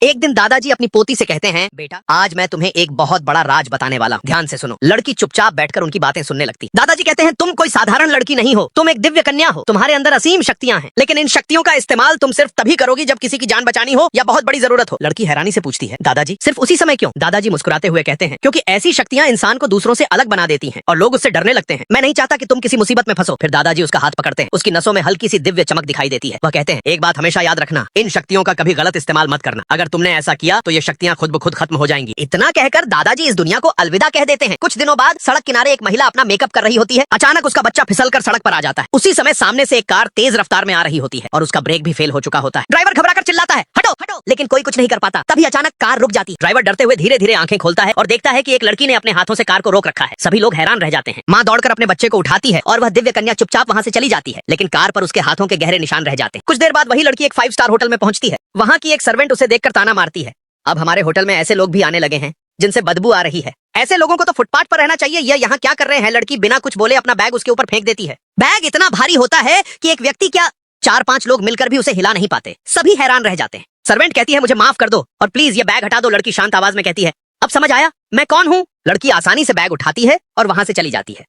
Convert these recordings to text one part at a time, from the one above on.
एक दिन दादाजी अपनी पोती से कहते हैं, बेटा आज मैं तुम्हें एक बहुत बड़ा राज बताने वाला हूँ, ध्यान से सुनो। लड़की चुपचाप बैठकर उनकी बातें सुनने लगती। दादाजी कहते हैं, तुम कोई साधारण लड़की नहीं हो, तुम एक दिव्य कन्या हो, तुम्हारे अंदर असीम शक्तियां हैं, लेकिन इन शक्तियों का इस्तेमाल तुम सिर्फ तभी करोगी जब किसी की जान बचानी हो या बहुत बड़ी जरूरत हो। लड़की हैरानी से पूछती है, दादाजी सिर्फ उसी समय क्यों? दादाजी मुस्कुराते हुए कहते हैं, क्योंकि ऐसी शक्तियां इंसान को दूसरों से अलग बना देती हैं और लोग उससे डरने लगते हैं। मैं नहीं चाहता कि तुम किसी मुसीबत में फंसो। फिर दादाजी उसका हाथ पकड़ते हैं, उसकी नसों में हल्की सी दिव्य चमक दिखाई देती है। वह कहते हैं, एक बात हमेशा याद रखना, इन शक्तियों का कभी गलत इस्तेमाल मत करना। अगर तुमने ऐसा किया तो ये शक्तियां खुद ब खुद खत्म हो जाएंगी। इतना कहकर दादाजी इस दुनिया को अलविदा कह देते हैं। कुछ दिनों बाद सड़क किनारे एक महिला अपना मेकअप कर रही होती है। अचानक उसका बच्चा फिसलकर सड़क पर आ जाता है। उसी समय सामने से एक कार तेज रफ्तार में आ रही होती है और उसका ब्रेक भी फेल हो चुका होता है। ड्राइवर घबराकर चिल्लाता है, हटो हटो, लेकिन कोई कुछ नहीं कर पाता। तभी अचानक कार रुक जाती है। ड्राइवर डरते हुए धीरे धीरे आंखें खोलता है और देखता है कि एक लड़की ने अपने हाथों से कार को रोक रखा है। सभी लोग हैरान रह जाते हैं। माँ दौड़कर अपने बच्चे को उठाती है और वह दिव्य कन्या चुपचाप वहाँ से चली जाती है, लेकिन कार पर उसके हाथों के गहरे निशान रह जाते हैं। कुछ देर बाद वही लड़की एक 5 स्टार होटल में पहुंचती है। वहाँ की एक सर्वेंट उसे देखकर ताना मारती है, अब हमारे होटल में ऐसे लोग भी आने लगे हैं जिनसे बदबू आ रही है। ऐसे लोगों को तो फुटपाथ पर रहना चाहिए। ये यहाँ क्या कर रहे हैं? लड़की बिना कुछ बोले अपना बैग उसके ऊपर फेंक देती है। बैग इतना भारी होता है कि एक व्यक्ति क्या 4-5 लोग मिलकर भी उसे हिला नहीं पाते। सभी हैरान रह जाते हैं। सर्वेंट कहती है, मुझे माफ कर दो और प्लीज ये बैग हटा दो। लड़की शांत आवाज में कहती है, अब समझ आया मैं कौन हूँ? लड़की आसानी से बैग उठाती है और वहां से चली जाती है।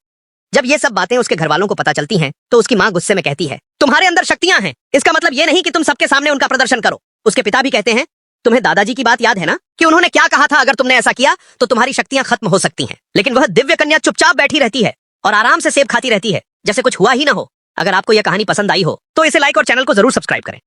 जब ये सब बातें उसके घर वालों को पता चलती हैं, तो उसकी माँ गुस्से में कहती है, तुम्हारे अंदर शक्तियां हैं, इसका मतलब ये नहीं कि तुम सबके सामने उनका प्रदर्शन करो। उसके पिता भी कहते हैं, तुम्हें दादाजी की बात याद है ना कि उन्होंने क्या कहा था? अगर तुमने ऐसा किया तो तुम्हारी शक्तियां खत्म हो सकती हैं। लेकिन वह दिव्य कन्या चुपचाप बैठी रहती है और आराम से सेब खाती रहती है, जैसे कुछ हुआ ही ना हो। अगर आपको यह कहानी पसंद आई हो तो इसे लाइक और चैनल को जरूर सब्सक्राइब करें।